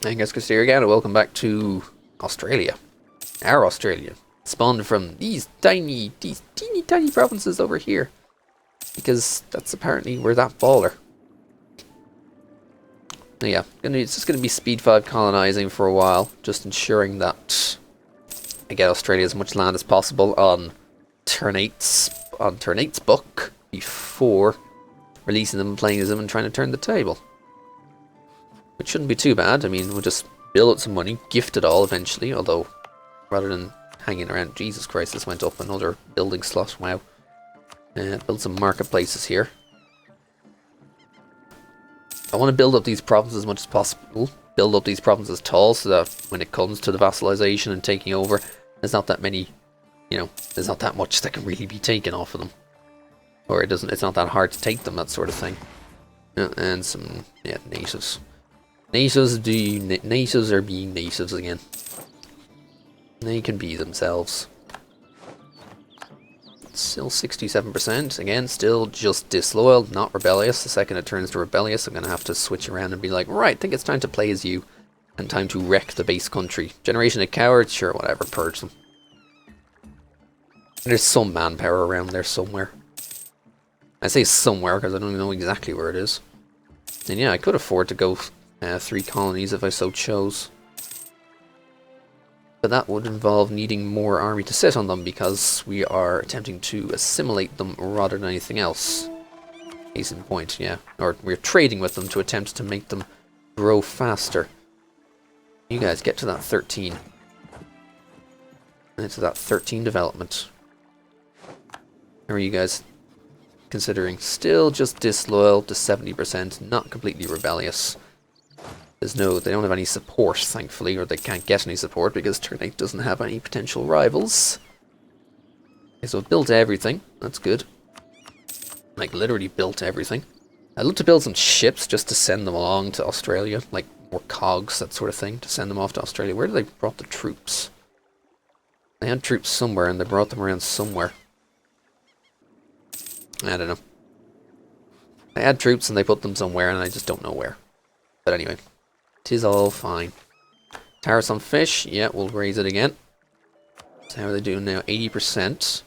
Hey guys, Chris here again, and welcome back to Australia. Our Australia. Spawned from these teeny tiny provinces over here. Because that's apparently where that baller. Yeah, it's just going to be speed 5 colonizing for a while. Just ensuring that I get Australia as much land as possible on Ternate's book before releasing them, playing as them, and trying to turn the table. Which shouldn't be too bad. I mean, we'll just build some money, gift it all eventually, although rather than hanging around, Jesus Christ, this went up another building slot, wow. Build some marketplaces here. I want to build up these provinces as much as possible, build up these provinces tall so that when it comes to the vassalization and taking over, there's not that many, there's not that much that can really be taken off of them. Or it's not that hard to take them, that sort of thing. And some, natives. Natives are being natives again. They can be themselves. Still 67%. Again, still just disloyal, not rebellious. The second it turns to rebellious, I'm going to have to switch around and be like, right, I think it's time to play as you. And time to wreck the base country. Generation of cowards, sure, whatever, purge them. There's some manpower around there somewhere. I say somewhere because I don't even know exactly where it is. And yeah, I could afford to go 3 colonies if I so chose. But that would involve needing more army to sit on them because we are attempting to assimilate them rather than anything else. Case in point, yeah. Or we're trading with them to attempt to make them grow faster. You guys get to that 13. And to that 13 development. How are you guys considering? Still just disloyal to 70%, not completely rebellious. They don't have any support, thankfully, or they can't get any support because Ternate doesn't have any potential rivals. Okay, so I've built everything. That's good. Like, literally built everything. I'd love to build some ships just to send them along to Australia, like more cogs, that sort of thing, to send them off to Australia. Where did they brought the troops? They had troops somewhere, and they brought them around somewhere. I don't know. They had troops, and they put them somewhere, and I just don't know where. But anyway. 'Tis all fine. Tariffs on fish, yeah, we'll raise it again. So how are they doing now? 80%.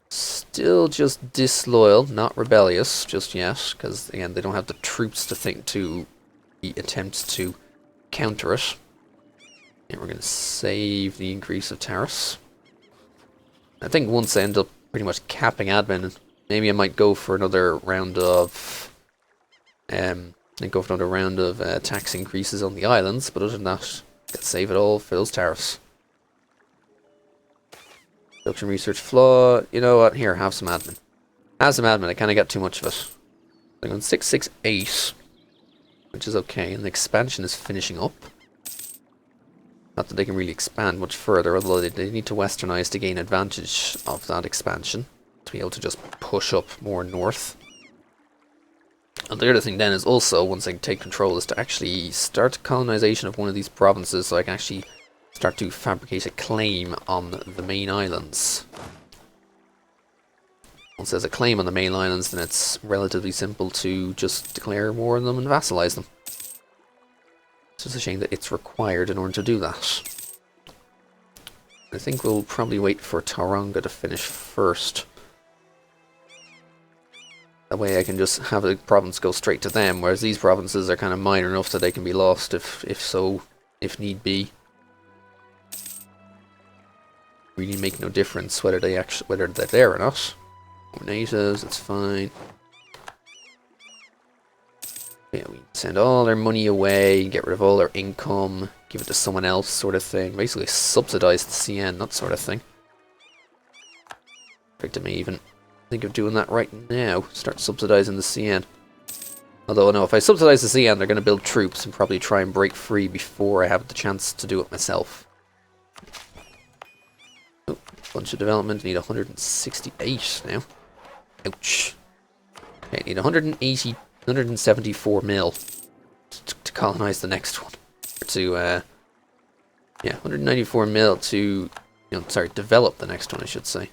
Still just disloyal, not rebellious just yet, because again they don't have the troops to attempt to counter it. And we're going to save the increase of tariffs. I think once I end up pretty much capping admin, maybe I might go for another round of tax increases on the islands, but other than that, let's save it all for those tariffs. Production research flaw. You know what? Here, have some admin. Have some admin. I kind of got too much of it. I'm on 668, which is okay, and the expansion is finishing up. Not that they can really expand much further, although they need to westernize to gain advantage of that expansion, to be able to just push up more north. And the other thing then is also, once I take control, is to actually start colonization of one of these provinces so I can actually start to fabricate a claim on the main islands. Once there's a claim on the main islands, then it's relatively simple to just declare war on them and vassalize them. It's just a shame that it's required in order to do that. I think we'll probably wait for Tauranga to finish first. That way I can just have the province go straight to them, whereas these provinces are kind of minor enough that they can be lost if need be. Really make no difference whether they're there or not. Natives, it's fine. Yeah, we send all their money away, get rid of all their income, give it to someone else, sort of thing. Basically subsidize the CN, that sort of thing. Perfect to me even. Think of doing that right now. Start subsidizing the CN. Although, no, if I subsidize the CN, they're going to build troops and probably try and break free before I have the chance to do it myself. Oh, bunch of development. Need 168 now. Ouch. Okay, need 174 mil to colonize the next one. To, 194 mil to, develop the next one, I should say.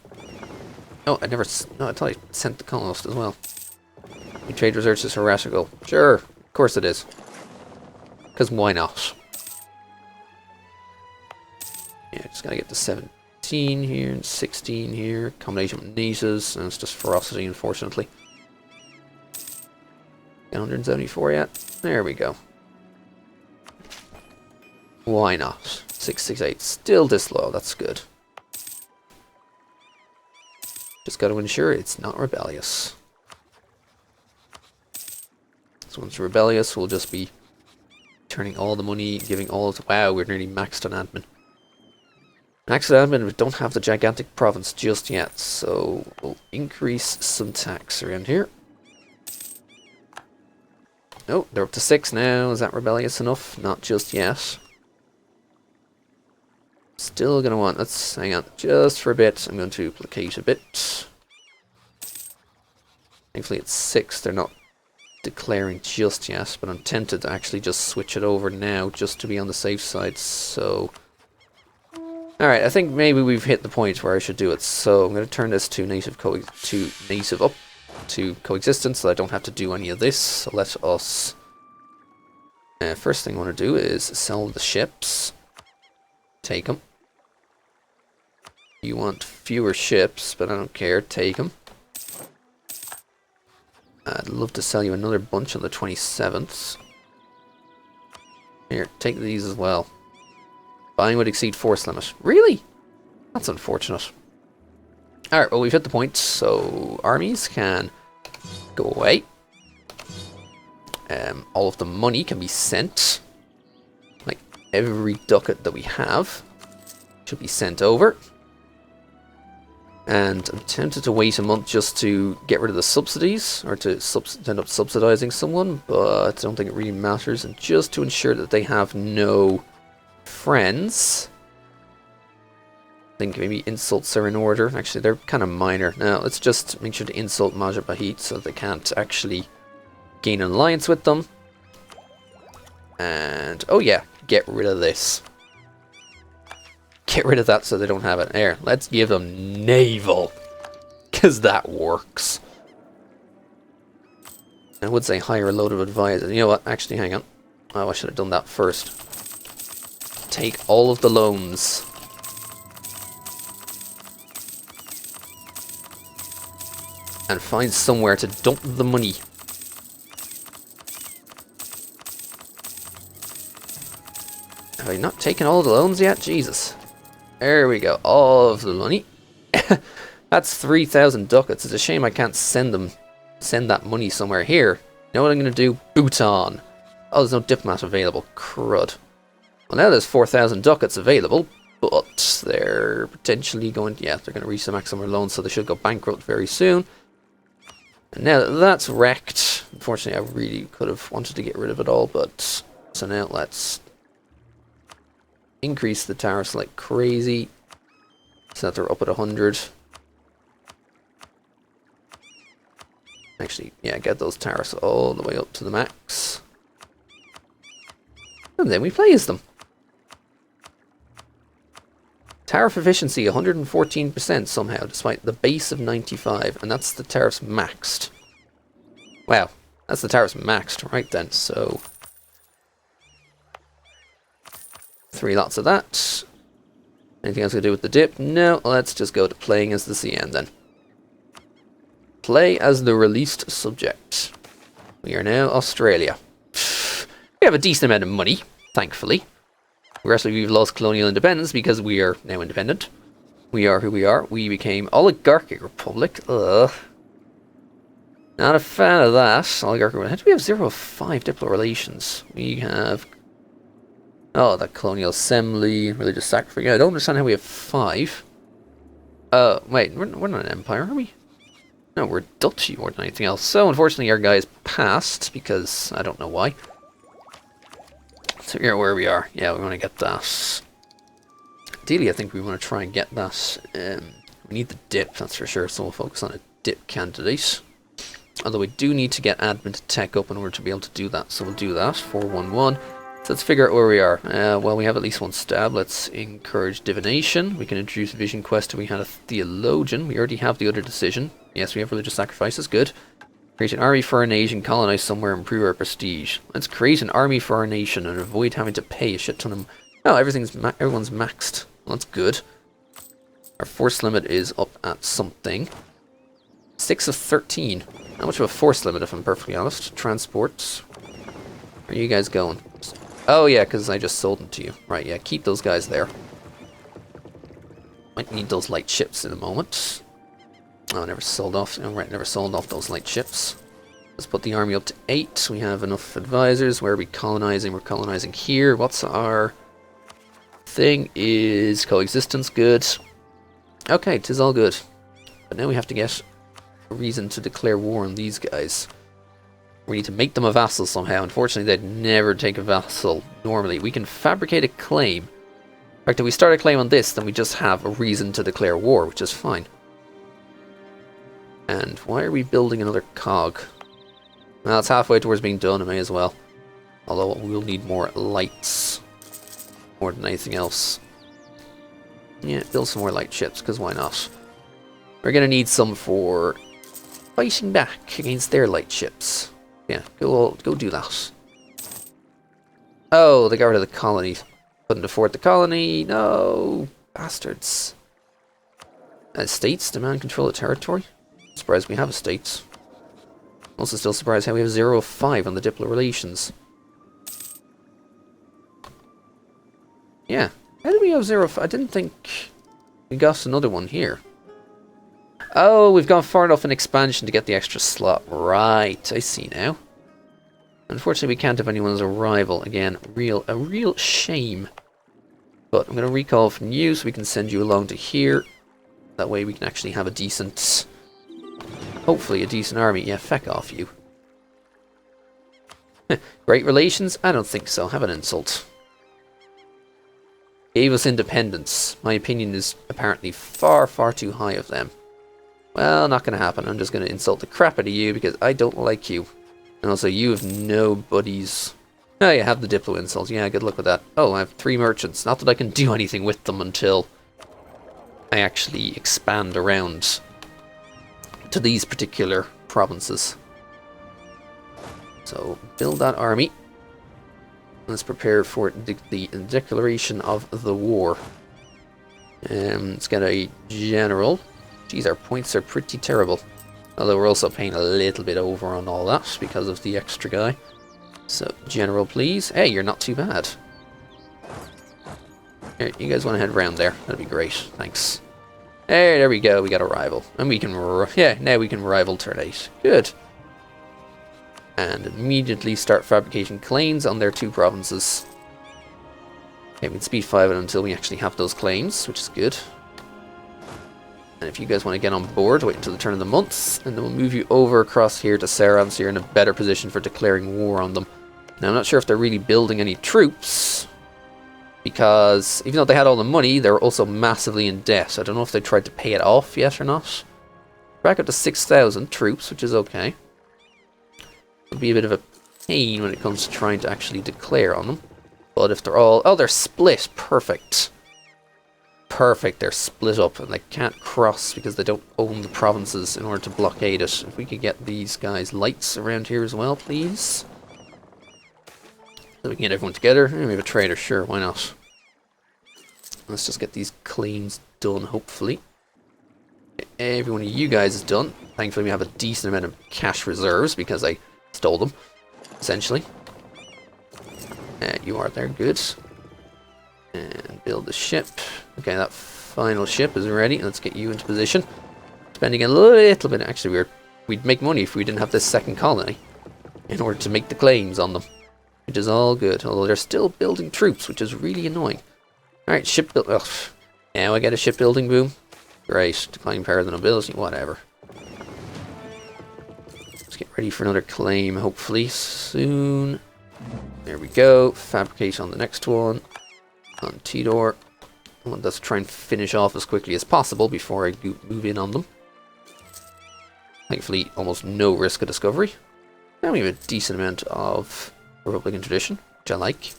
Oh, I thought I sent the colonist as well. Trade research is heretical. Sure, of course it is. Because why not? Yeah, just gotta get to 17 here and 16 here. Combination with nieces, and it's just ferocity, unfortunately. 174 yet? There we go. Why not? 668. Still disloyal, that's good. Just gotta ensure it's not rebellious. So once rebellious, we'll just be turning all the money, giving all of the... Wow, we're nearly maxed on admin. Maxed on admin, we don't have the gigantic province just yet, so we'll increase some tax around here. Oh, they're up to 6 now. Is that rebellious enough? Not just yet. Still gonna want... Let's hang on just for a bit. I'm going to placate a bit. Thankfully it's 6. They're not declaring just yet, but I'm tempted to actually just switch it over now just to be on the safe side, so... Alright, I think maybe we've hit the point where I should do it, so I'm going to turn this to native up to coexistence so I don't have to do any of this. So let us... first thing I want to do is sell the ships. Take them. You want fewer ships, but I don't care. Take them. I'd love to sell you another bunch on the 27th. Here, take these as well. Buying would exceed force limit. Really? That's unfortunate. Alright, well we've hit the point, so armies can go away. All of the money can be sent. Like every ducat that we have should be sent over. And I'm tempted to wait a month just to get rid of the subsidies, or to end up subsidizing someone, but I don't think it really matters. And just to ensure that they have no friends, I think maybe insults are in order. Actually, they're kind of minor. Now, let's just make sure to insult Majapahit so they can't actually gain an alliance with them. And, oh yeah, get rid of this. Get rid of that so they don't have it. There, let's give them naval. Because that works. I would say hire a load of advisors. You know what? Actually, hang on. Oh, I should have done that first. Take all of the loans. And find somewhere to dump the money. Have I not taken all the loans yet? Jesus. There we go. All of the money. That's 3,000 ducats. It's a shame I can't send that money somewhere here. You know what I'm going to do? Bhutan. Oh, there's no diplomat available. Crud. Well, now there's 4,000 ducats available, but they're potentially going... Yeah, they're going to reach the maximum loan, so they should go bankrupt very soon. And now that that's wrecked, unfortunately I really could have wanted to get rid of it all, but... So now let's increase the tariffs like crazy, so that they're up at 100. Actually, yeah, get those tariffs all the way up to the max. And then we place them. Tariff efficiency 114% somehow, despite the base of 95, and that's the tariffs maxed. Wow, that's the tariffs maxed, right then, so... 3 lots of that. Anything else to do with the dip? No, let's just go to playing as the CN then. Play as the released subject. We are now Australia. We have a decent amount of money, thankfully. Regrettably, we've lost colonial independence because we are now independent. We are who we are. We became oligarchic republic. Ugh. Not a fan of that. Oligarchic. How do we have 0 of 5 diplomatic relations? We have... Oh, the colonial assembly, religious sacrifice. Yeah, I don't understand how we have 5. Wait, we're not an empire, are we? No, we're duchy more than anything else. So, unfortunately, our guys passed because I don't know why. So here where we are. Yeah, we want to get that. Ideally, I think we want to try and get that. We need the dip, that's for sure. So we'll focus on a dip candidate. Although we do need to get admin to tech up in order to be able to do that. So we'll do that. 411. So let's figure out where we are. Well, we have at least 1 stab. Let's encourage divination. We can introduce vision quest. We had a theologian. We already have the other decision. Yes, we have religious sacrifices. Good. Create an army for our nation, colonize somewhere, improve our prestige. Let's create an army for our nation and avoid having to pay a shit ton of... Oh, everyone's maxed. Well, that's good. Our force limit is up at something. 6 of 13. Not much of a force limit, if I'm perfectly honest. Transports. Where are you guys going? Oh, yeah, because I just sold them to you. Right, yeah, keep those guys there. Might need those light ships in a moment. Oh, never sold off. Oh, right, never sold off those light ships. Let's put the army up to 8. We have enough advisors. Where are we colonizing? We're colonizing here. What's our thing? Is coexistence good? Okay, 'tis all good. But now we have to get a reason to declare war on these guys. We need to make them a vassal somehow. Unfortunately, they'd never take a vassal normally. We can fabricate a claim. In fact, if we start a claim on this, then we just have a reason to declare war, which is fine. And why are we building another cog? Well, it's halfway towards being done, it may as well. Although we'll need more lights. More than anything else. Yeah, build some more light ships, because why not? We're going to need some for fighting back against their light ships. Yeah, go do that. Oh, they got rid of the colony. Couldn't afford the colony. No! Bastards. States demand control of territory? Surprised we have estates. Also still surprised how we have 0 of 5 on the Diplo relations. Yeah. How did we have 0 of 5? I didn't think we got another one here. Oh, we've gone far enough in expansion to get the extra slot. Right, I see now. Unfortunately, we can't have anyone's arrival. Again, a real shame. But I'm going to recall from you so we can send you along to here. That way we can actually have a decent... Hopefully a decent army. Yeah, feck off you. Great relations? I don't think so. Have an insult. Gave us independence. My opinion is apparently far, far too high of them. Well, not going to happen. I'm just going to insult the crap out of you because I don't like you. And also, you have no buddies. Oh, you have the Diplo insult. Yeah, good luck with that. Oh, I have 3 merchants. Not that I can do anything with them until I actually expand around to these particular provinces. So, build that army. Let's prepare for the declaration of the war. Let's get a general. Geez, our points are pretty terrible. Although we're also paying a little bit over on all that because of the extra guy. So, general, please. Hey, you're not too bad. Here, you guys want to head around there. That'd be great. Thanks. Hey, there we go. We got a rival. And we can... Yeah, now we can rival turn 8. Good. And immediately start fabricating claims on their 2 provinces. Okay, we can speed 5 it until we actually have those claims, which is good. And if you guys want to get on board, wait until the turn of the month, and then we'll move you over across here to Saram, so you're in a better position for declaring war on them. Now, I'm not sure if they're really building any troops, because even though they had all the money, they were also massively in debt. I don't know if they tried to pay it off yet or not. Back up to 6,000 troops, which is okay. It'll be a bit of a pain when it comes to trying to actually declare on them. But if they're all... Oh, they're split! Perfect. Perfect, they're split up and they can't cross because they don't own the provinces in order to blockade it. If we could get these guys lights around here as well, please. So we can get everyone together. We have a trader, sure, why not? Let's just get these claims done, hopefully. Every one of you guys is done. Thankfully we have a decent amount of cash reserves because I stole them, essentially. You are there, good. And build the ship. Okay, that final ship is ready. Let's get you into position. Spending a little bit. Actually, we'd make money if we didn't have this second colony in order to make the claims on them, which is all good. Although they're still building troops, which is really annoying. All right, ship build. Oh, now I get a shipbuilding boom. Great, declining power of the nobility. Whatever. Let's get ready for another claim. Hopefully soon. There we go. Fabricate on the next one. On Tidor. Let's try and finish off as quickly as possible before I move in on them. Thankfully, almost no risk of discovery. Now we have a decent amount of Republican tradition, which I like.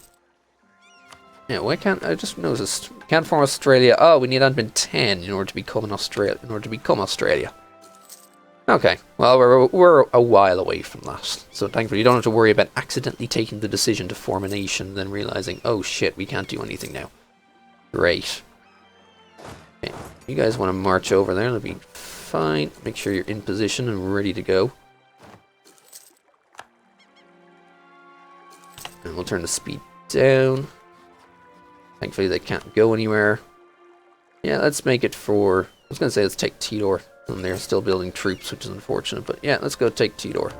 Yeah, why can't I just noticed? Can't form Australia. Oh, we need admin 10 in order to become an Australia. Okay, well, we're a while away from that. So thankfully you don't have to worry about accidentally taking the decision to form a nation and then realizing, oh shit, we can't do anything now. Great. Okay, you guys want to march over there, that'll be fine. Make sure you're in position and ready to go. And we'll turn the speed down. Thankfully they can't go anywhere. Yeah, let's make it for... I was going to say let's take Tidor. And they're still building troops, which is unfortunate. But yeah, let's go take Tidor.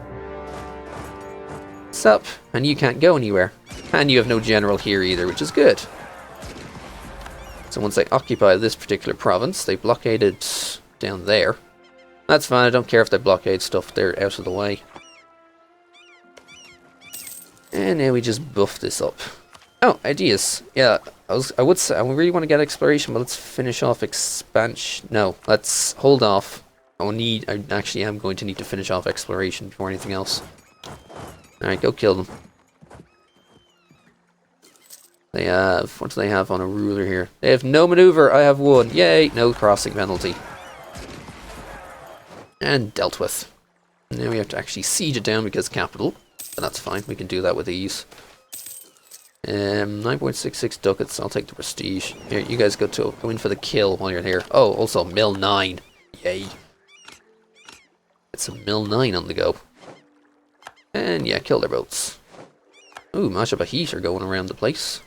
What's up? And you can't go anywhere. And you have no general here either, which is good. So once they occupy this particular province, they blockaded down there. That's fine, I don't care if they blockade stuff, they're out of the way. And now we just buff this up. Oh, ideas. Yeah, I would say I really want to get exploration, but let's finish off expansion. No, let's hold off. I actually am going to need to finish off exploration before anything else. Alright, go kill them. They have, what do they have on a ruler here? They have no maneuver, I have one. Yay, no crossing penalty. And dealt with. Now we have to actually siege it down because capital. But that's fine, we can do that with ease. 9.66 ducats, I'll take the prestige. Here, you guys go in for the kill while you're here. Oh, also mill 9. Yay. Get some mill 9 on the go. And yeah, kill their boats. Ooh, Majapahit are going around the place.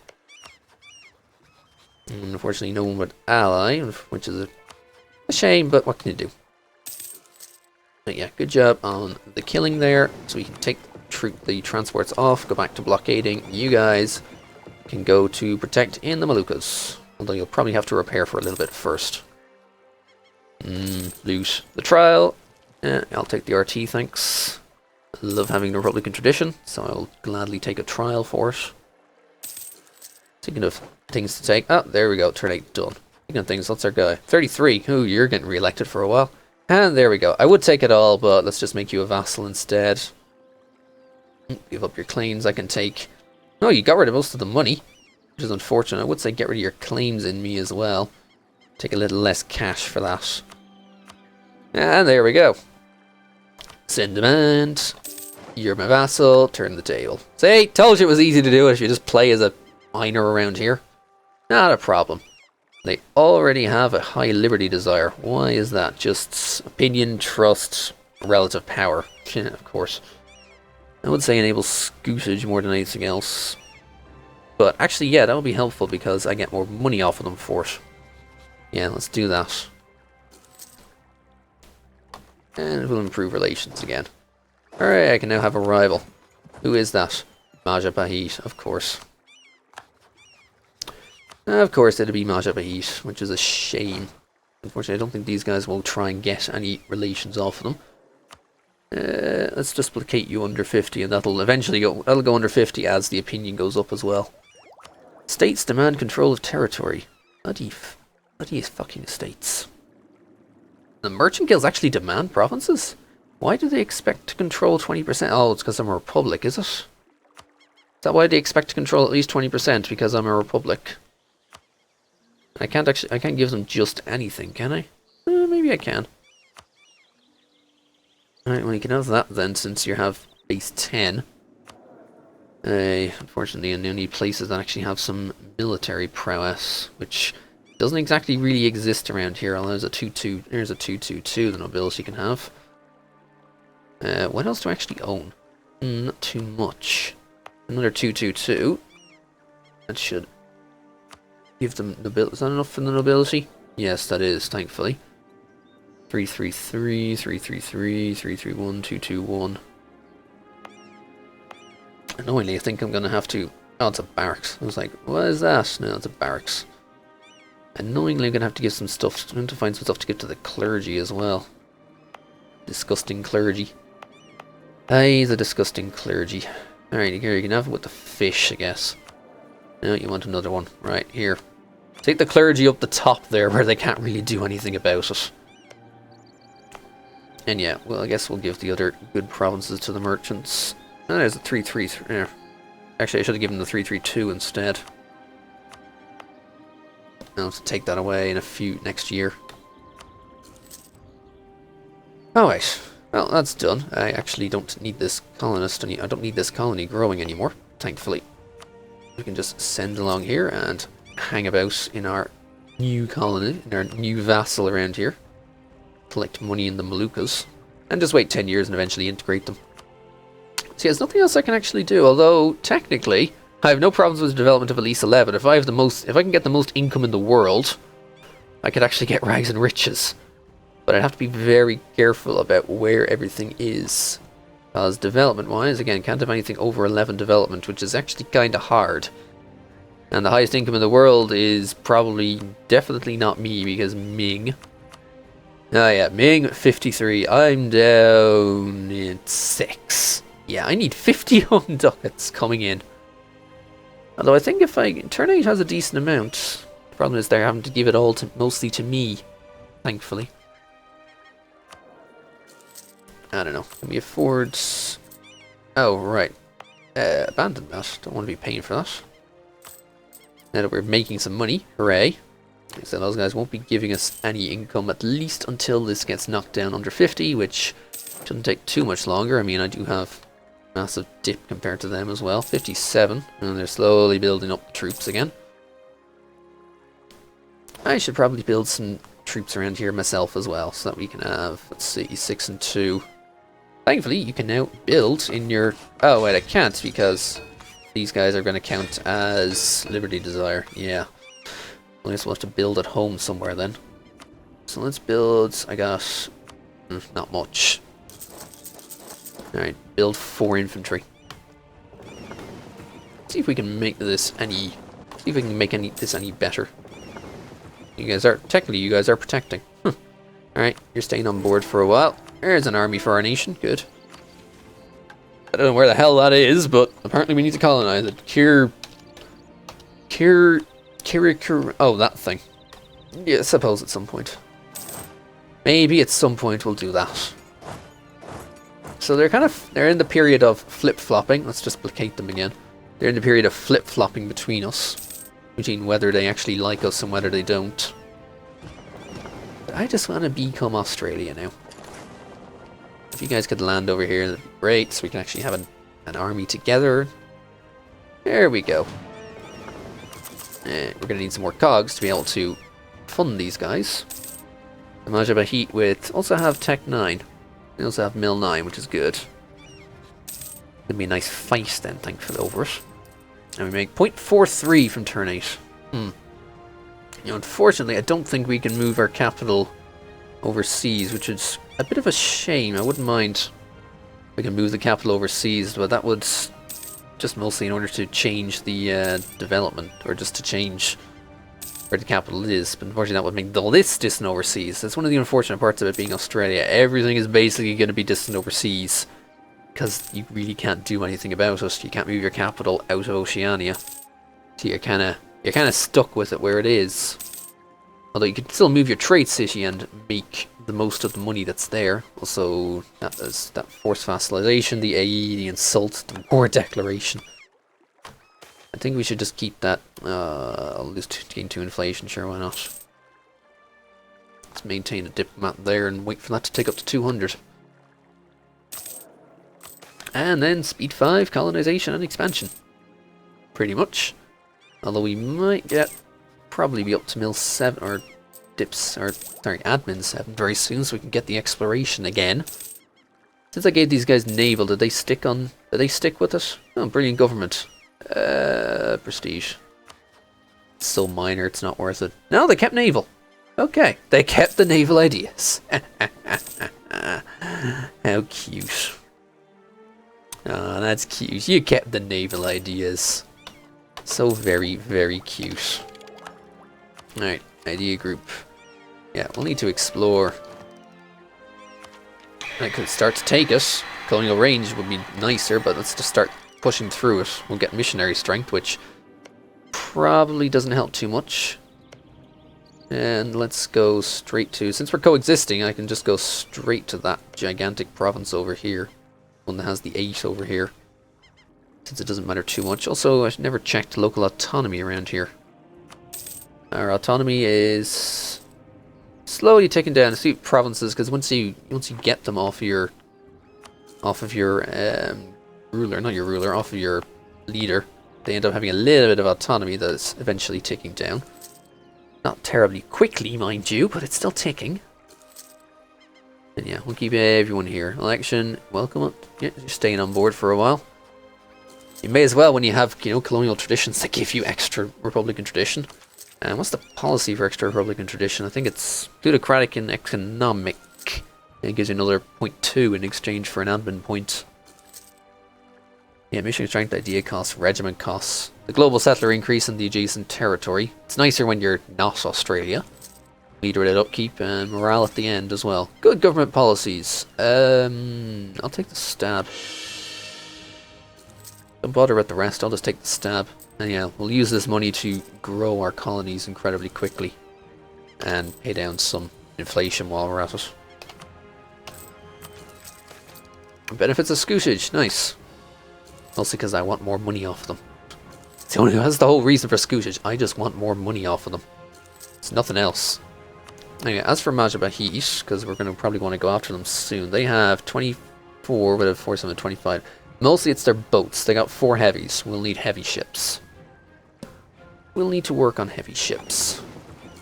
And unfortunately no one would ally, which is a shame, but what can you do? But yeah, good job on the killing there. So we can take the transports off, go back to blockading. You guys can go to protect in the Moluccas. Although you'll probably have to repair for a little bit first. Loot the trial. I'll take the RT, thanks. I love having the Republican tradition, so I'll gladly take a trial for it. Speaking of things to take. Oh, there we go, turn 8 done. Speaking of things, what's our guy? 33. Ooh, you're getting re-elected for a while. And there we go. I would take it all, but let's just make you a vassal instead. Give up your claims, I can take... Oh, you got rid of most of the money, which is unfortunate. I would say get rid of your claims in me as well. Take a little less cash for that. And there we go. Send demand. You're my vassal. Turn the table. See, told you it was easy to do it if you just play as a minor around here. Not a problem. They already have a high liberty desire. Why is that? Just opinion, trust, relative power. Yeah, of course. I would say enable scootage more than anything else. But actually, yeah, that would be helpful because I get more money off of them for it. Yeah, let's do that. And we'll improve relations again. Alright, I can now have a rival. Who is that? Majapahit, of course. Of course it'll be Majapahit, which is a shame. Unfortunately, I don't think these guys will try and get any relations off of them. Let's just placate you under 50, and that'll eventually go under 50 as the opinion goes up as well. States demand control of territory. Bloody fucking states. The merchant guilds actually demand provinces? Why do they expect to control 20%? Oh, it's because I'm a republic, is it? Is that why they expect to control at least 20%? Because I'm a republic? I can't give them just anything, can I? Maybe I can. Alright, well you can have that then, since you have base 10. Unfortunately, I now need places that actually have some military prowess, which doesn't exactly really exist around here, although there's a 2-2, there's a 2-2-2 the nobility can have. What else do I actually own? Not too much. Another 2-2-2. That should give them nobility. Is that enough for the nobility? Yes, that is, thankfully. 3-3-3, 3-3-3, 3-3-1, 2-2-1. Annoyingly, I think I'm going to have to... Oh, it's a barracks. I was like, what is that? No, it's a barracks. Annoyingly, I'm going to have to give some stuff. I'm going to find some stuff to give to the clergy as well. Disgusting clergy. Aye, the disgusting clergy. Alright, here you can have it with the fish, I guess. No, you want another one. Right, here. Take the clergy up the top there where they can't really do anything about it. And yeah, well, I guess we'll give the other good provinces to the merchants. Oh, there's a 3-3-3. Yeah. Actually, I should have given the 3-3-2 instead. I'll have to take that away in next year. Oh wait, Well, that's done. I actually don't need this colonist. I don't need this colony growing anymore, thankfully. We can just send along here and hang about in our new colony, in our new vassal around here. Collect money in the Moluccas. And just wait 10 years and eventually integrate them. So yeah, there's nothing else I can actually do, although technically I have no problems with the development of at least 11. If I can get the most income in the world, I could actually get rags and riches. But I'd have to be very careful about where everything is. Because development-wise, again, can't have anything over 11 development, which is actually kind of hard. And the highest income in the world is probably definitely not me, because Ming... Oh yeah, Ming, 53. I'm down at 6. Yeah, I need 50 home ducats coming in. Although I think if Turn 8 has a decent amount. The problem is they're having to give it all mostly to me, thankfully. I don't know. Can we afford... Oh, right. Abandon that. Don't want to be paying for that. Now that we're making some money. Hooray. So those guys won't be giving us any income, at least until this gets knocked down under 50, which shouldn't take too much longer. I mean, I do have a massive dip compared to them as well. 57. And they're slowly building up the troops again. I should probably build some troops around here myself as well, so that we can have, let's see, 6 and 2. Thankfully, you can now build in your... Oh, wait, I can't, because these guys are going to count as Liberty Desire. Yeah. I guess we'll have to build at home somewhere then. So let's build... I got... not much. Alright, build 4 infantry. See if we can make this any... See if we can make this any better. You guys are... Technically, you guys are protecting. Alright, you're staying on board for a while. There's an army for our nation. Good. I don't know where the hell that is, but apparently we need to colonize it. Oh, that thing. Yeah, I suppose at some point. Maybe at some point we'll do that. So they're in the period of flip-flopping. Let's just placate them again. They're in the period of flip-flopping between us. Between whether they actually like us and whether they don't. But I just want to become Australia now. If you guys could land over here, that'd be great, so we can actually have an army together. There we go. We're going to need some more cogs to be able to fund these guys. Majabahit with... Also have Tech 9. They also have Mill 9, which is good. Gonna be a nice fight then, thankfully, over it. And we make 0.43 from turn 8. You know, unfortunately, I don't think we can move our capital overseas, which is a bit of a shame. I wouldn't mind if we can move the capital overseas, but that would just mostly in order to change the development, or just to change where the capital is. But unfortunately, that would make all this distant overseas. That's one of the unfortunate parts of it being Australia. Everything is basically going to be distant overseas, because you really can't do anything about it. You can't move your capital out of Oceania. So you're kind of stuck with it where it is. Although you can still move your trade city and make the most of the money that's there. Also, that forced vassalization, the AE, the insult, the war declaration. I think we should just keep that. I'll just gain 2 inflation, sure, why not? Let's maintain a diplomat there and wait for that to take up to 200. And then speed 5, colonization and expansion. Pretty much. Although we might probably be up to mill 7 or admin 7 very soon, so we can get the exploration again. Since I gave these guys naval, did they stick with it? Oh, brilliant government. Prestige. It's so minor, it's not worth it. No, they kept naval. Okay, they kept the naval ideas. How cute. Oh, that's cute. You kept the naval ideas. So very, very cute. Alright, idea group. Yeah, we'll need to explore. I could start to take it. Colonial range would be nicer, but let's just start pushing through it. We'll get missionary strength, which probably doesn't help too much. And let's go straight to... Since we're coexisting, I can just go straight to that gigantic province over here. One that has the 8 over here. Since it doesn't matter too much. Also, I never checked local autonomy around here. Our autonomy is slowly taken down a few provinces, because once you get them off your off of your ruler, not your ruler, off of your leader. They end up having a little bit of autonomy that's eventually ticking down. Not terribly quickly, mind you, but it's still ticking. And yeah, we'll keep everyone here. Election, welcome up. Yeah, you're staying on board for a while. You may as well when you have, you know, colonial traditions that give you extra Republican tradition. And what's the policy for extra Republican tradition? I think it's plutocratic and economic. It gives you another 0.2 in exchange for an admin point. Yeah, mission strength, idea costs, regiment costs. The global settler increase in the adjacent territory. It's nicer when you're not Australia. Leader-led upkeep and morale at the end as well. Good government policies. I'll take the stab. Don't bother with the rest, I'll just take the stab. And yeah, we'll use this money to grow our colonies incredibly quickly. And pay down some inflation while we're at it. Benefits of Scootage, nice. Mostly because I want more money off them. That's the whole reason for Scootage. I just want more money off of them. It's nothing else. Anyway, as for Majapahit, because we're going to probably want to go after them soon. They have 24 with a force of 25. Mostly it's their boats. They got 4 heavies. We'll need heavy ships. We'll need to work on heavy ships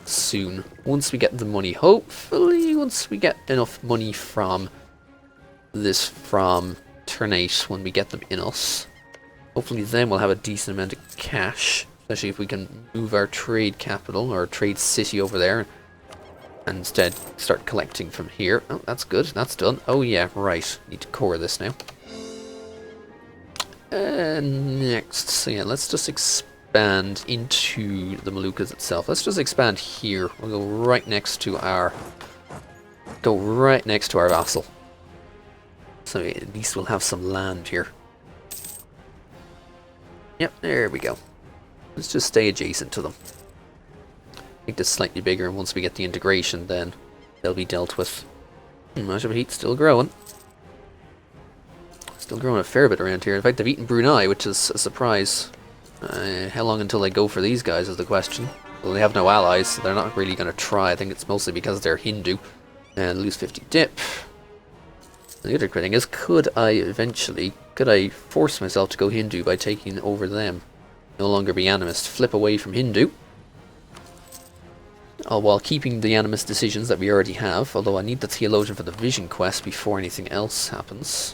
soon. Once we get the money. Hopefully, once we get enough money from Ternate when we get them in us. Hopefully then we'll have a decent amount of cash. Especially if we can move our trade capital or trade city over there. And instead start collecting from here. Oh, that's good. That's done. Oh yeah, right. Need to core this now. Next, so yeah, let's just expand into the Moluccas itself. Let's just expand here. We'll go right next to our vassal. So at least we'll have some land here. Yep, there we go. Let's just stay adjacent to them. Make this slightly bigger, and once we get the integration, then they'll be dealt with. Majapahit's still growing. Still growing a fair bit around here. In fact, they've eaten Brunei, which is a surprise. How long until they go for these guys is the question. Well, they have no allies, so they're not really going to try. I think it's mostly because they're Hindu. And lose 50 dip. The other thing is, could I force myself to go Hindu by taking over them? No longer be animist. Flip away from Hindu. While keeping the animist decisions that we already have. Although I need the theologian for the vision quest before anything else happens.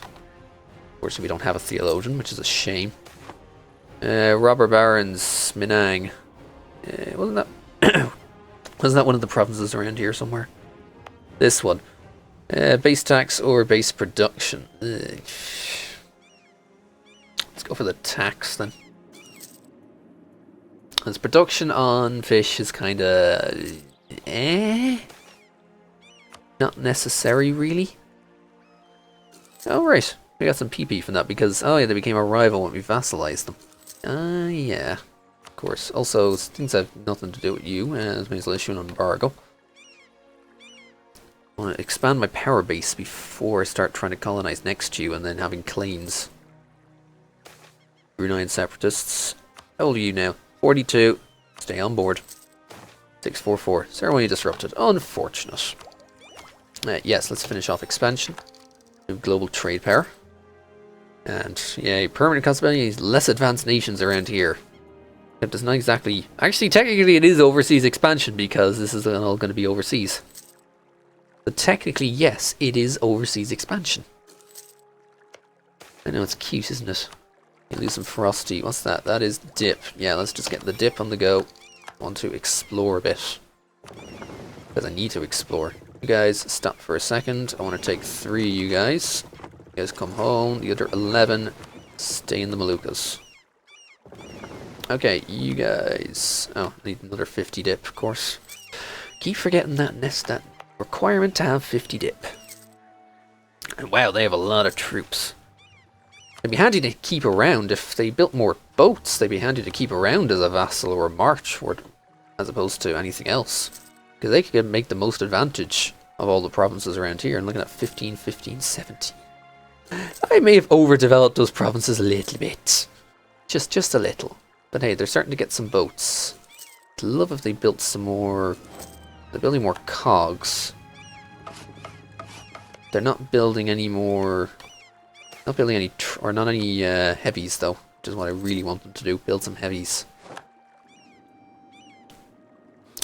Unfortunately, we don't have a theologian, which is a shame. Robber Barons, Minang. Wasn't that one of the provinces around here somewhere? This one. Base tax or base production? Let's go for the tax then. As production on fish is kind of not necessary really. Oh right, we got some PP from that because yeah, they became a rival when we vassalized them. Yeah, of course. Also, things have nothing to do with you. As may as well issue an embargo. I want to expand my power base before I start trying to colonize next to you and then having claims. Bruneian separatists. How old are you now? 42. Stay on board. 644. Ceremony disrupted. Unfortunate. Yes, let's finish off expansion. Global trade power. And yeah, permanent consequently, less advanced nations around here. Except it's not exactly... Actually, technically it is overseas expansion because this is all going to be overseas. But technically, yes, it is overseas expansion. I know it's cute, isn't it? You lose some frosty. What's that? That is dip. Yeah, let's just get the dip on the go. I want to explore a bit. Because I need to explore. You guys, stop for a second. I want to take 3 of you guys. You guys come home. The other 11 stay in the Moluccas. Okay, you guys... Oh, I need another 50 dip, of course. Keep forgetting that requirement to have 50 dip. And wow, they have a lot of troops. It'd be handy to keep around. If they built more boats, they'd be handy to keep around as a vassal or a march, or as opposed to anything else. Because they could make the most advantage of all the provinces around here. And looking at 15, 15, 17. I may have overdeveloped those provinces a little bit. Just a little. But hey, they're starting to get some boats. I'd love if they built some more... They're building more cogs. They're not building any more Not building any, or not any heavies though, which is what I really want them to do. Build some heavies.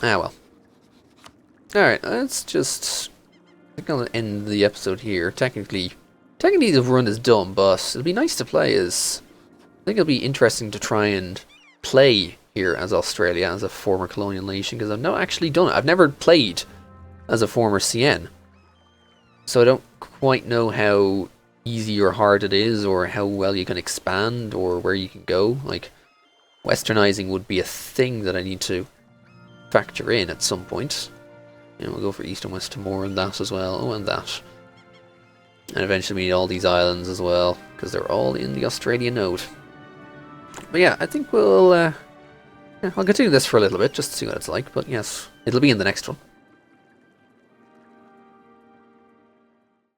Ah well. Alright, let's just... I think I'll end the episode here. Technically the run is done, but it'll be nice to play as... I think it'll be interesting to try and play here as Australia, as a former colonial nation, because I've not actually done it. I've never played as a former CN. So I don't quite know how easy or hard it is, or how well you can expand, or where you can go. Like, westernizing would be a thing that I need to factor in at some point. You know, we'll go for East and West Timor and that as well. Oh, and that. And eventually we need all these islands as well, because they're all in the Australian node. But yeah, I think we'll... I'll continue this for a little bit, just to see what it's like. But yes, it'll be in the next one.